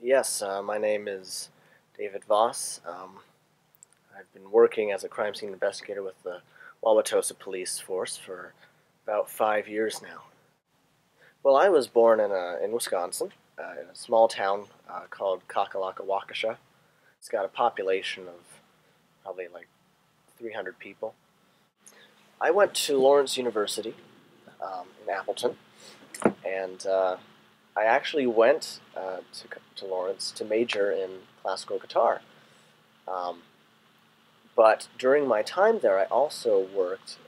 Yes, my name is David Voss. I've been working as a crime scene investigator with the Wauwatosa police force for about 5 years now. Well, I was born in Wisconsin, in a small town called Waukesha. It's got a population of probably like 300 people. I went to Lawrence University in Appleton, and I actually went to Lawrence to major in classical guitar. Um, But during my time there, I also worked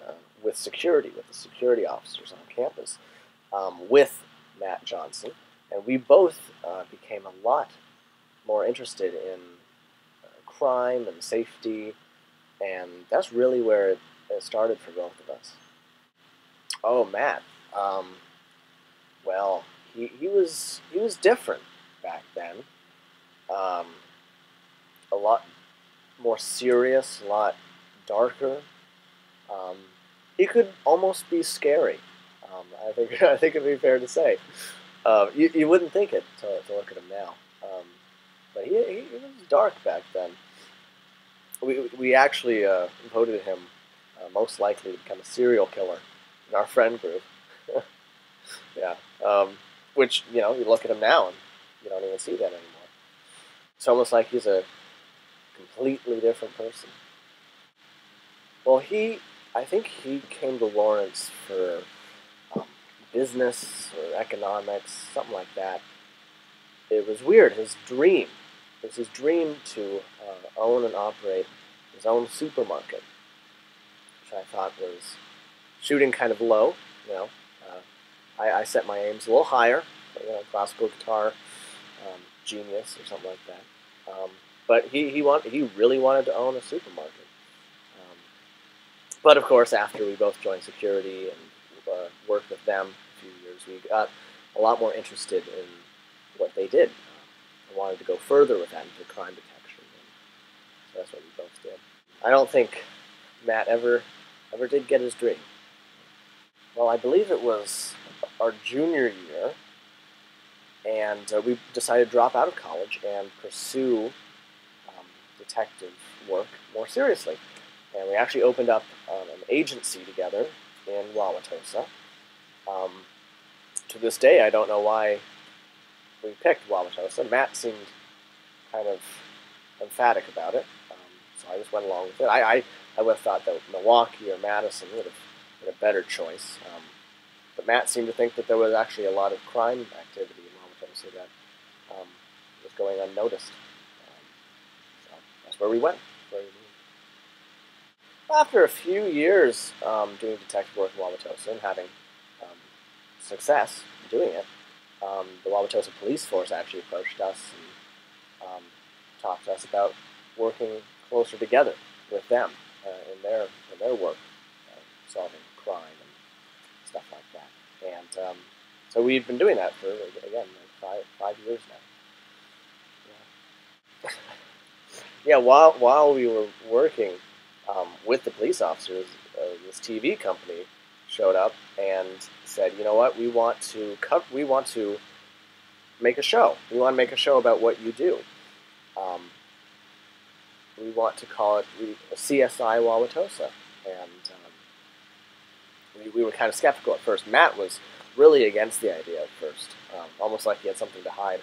with security, with the security officers on campus, with Matt Johnson, and we both became a lot more interested in crime and safety, and that's really where it started for both of us. Oh, Matt. Um, well, he was different back then. Um, a lot more serious, a lot darker. Um, he could almost be scary. I think I think it'd be fair to say. You wouldn't think it to look at him now, but he was dark back then. We actually voted him most likely to become a serial killer in our friend group. Yeah, which you look at him now and you don't even see that anymore. It's almost like he's a completely different person. Well, I think he came to Lawrence for um, business or economics, something like that. It was weird. It was his dream to own and operate his own supermarket, which I thought was shooting kind of low. You know, I set my aims a little higher. Classical guitar genius or something like that. But he really wanted to own a supermarket. Um, but of course, after we both joined security and worked with them a few years, we got a lot more interested in what they did. I wanted to go further with that into crime detection, and so that's what we both did. I don't think Matt ever did get his dream. Well, I believe it was our junior year, and we decided to drop out of college and pursue detective work more seriously. And we actually opened up an agency together in Wauwatosa. Um, to this day, I don't know why we picked Wauwatosa. Matt seemed kind of emphatic about it, so I just went along with it. I would have thought that Milwaukee or Madison would have been a better choice. But Matt seemed to think that there was actually a lot of crime activity in Wauwatosa that was going unnoticed. So that's where we went. After a few years doing detective work in Wauwatosa and having um, success doing it, the Wauwatosa police force actually approached us and talked to us about working closer together with them in their work, solving crime and stuff like that. And so we've been doing that for again like five years now. Yeah, while we were working with the police officers, this TV company showed up and said, "You know what? We want to make a show. We want to make a show about what you do. Um, we want to call it CSI Wauwatosa." And we were kind of skeptical at first. Matt was really against the idea at first, almost like he had something to hide.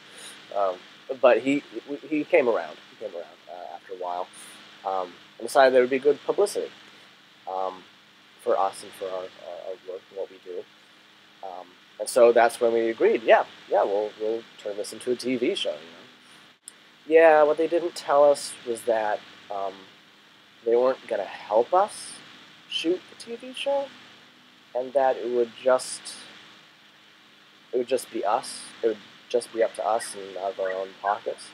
But he came around. He came around after a while, and decided there would be good publicity for us and for our work and what we do. And so that's when we agreed. Yeah, we'll turn this into a TV show. Yeah, what they didn't tell us was that they weren't going to help us shoot the TV show, and that it would just be us. It would just be up to us and out of our own pockets.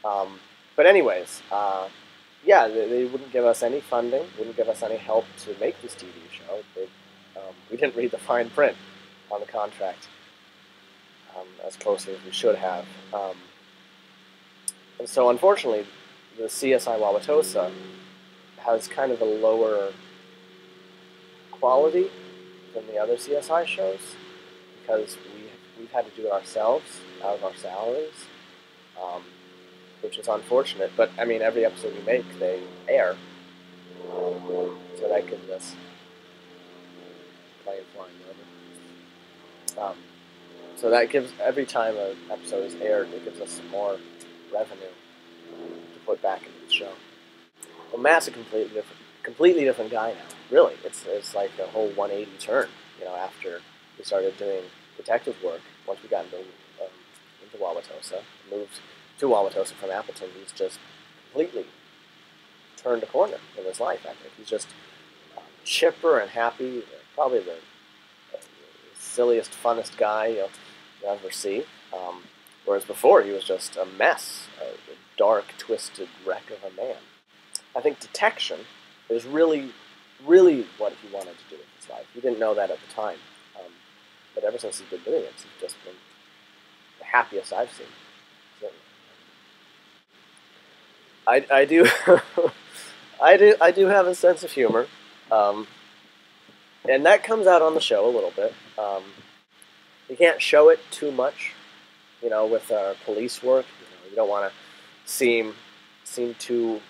But anyways, yeah, they wouldn't give us any funding, wouldn't give us any help to make this TV show. We didn't read the fine print on the contract as closely as we should have. And so, unfortunately, the CSI Wauwatosa has kind of a lower quality than the other CSI shows because we've had to do it ourselves out of our salaries. um, which is unfortunate. But I mean, every episode we make, they air, so that gives us plane flying over. So that gives every time an episode is aired, it gives us some more revenue to put back into the show. Well, Matt's a completely different guy now. Really, it's like a whole 180 turn. After we started doing detective work, once we got into Wauwatosa, moved to Wauwatosa from Appleton, he's just completely turned a corner in his life. I think he's just chipper and happy. Probably the silliest, funnest guy you'll ever see. Whereas before, he was just a mess, a dark, twisted wreck of a man. I think detection is really, really what he wanted to do with his life. He didn't know that at the time. But ever since he's been doing it, he's just been the happiest I've seen. I do, I do have a sense of humor, and that comes out on the show a little bit. You can't show it too much, with our police work. You don't want to seem too,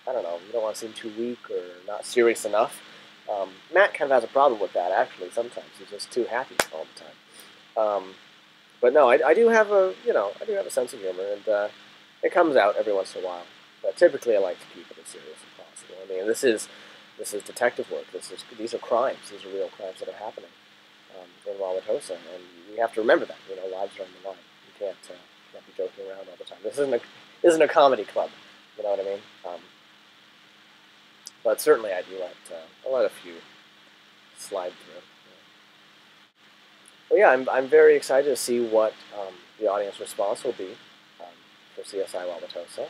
I don't know, you don't want to seem too weak or not serious enough. Matt kind of has a problem with that, actually. Sometimes he's just too happy all the time. But no, I do have a sense of humor, and it comes out every once in a while. But typically, I like to keep it as serious as possible. I mean, this is detective work. These are crimes. These are real crimes that are happening in Wauwatosa, and we have to remember that. Lives are on the line. You can't be joking around all the time. This isn't a comedy club. You know what I mean? But certainly, I do let a few slide through. Well, yeah, I'm very excited to see what the audience response will be for CSI Wauwatosa.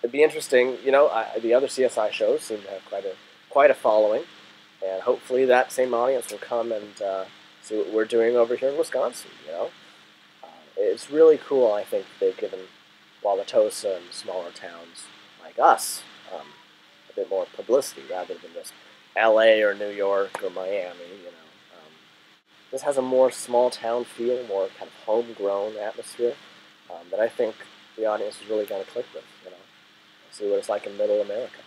It'd be interesting. The other CSI shows seem to have quite a following, and hopefully that same audience will come and see what we're doing over here in Wisconsin. It's really cool. I think they've given Wauwatosa and smaller towns like us a bit more publicity rather than just L.A. or New York or Miami. This has a more small town feel, more kind of homegrown atmosphere that I think the audience is really going to click with. See what it's like in Middle America.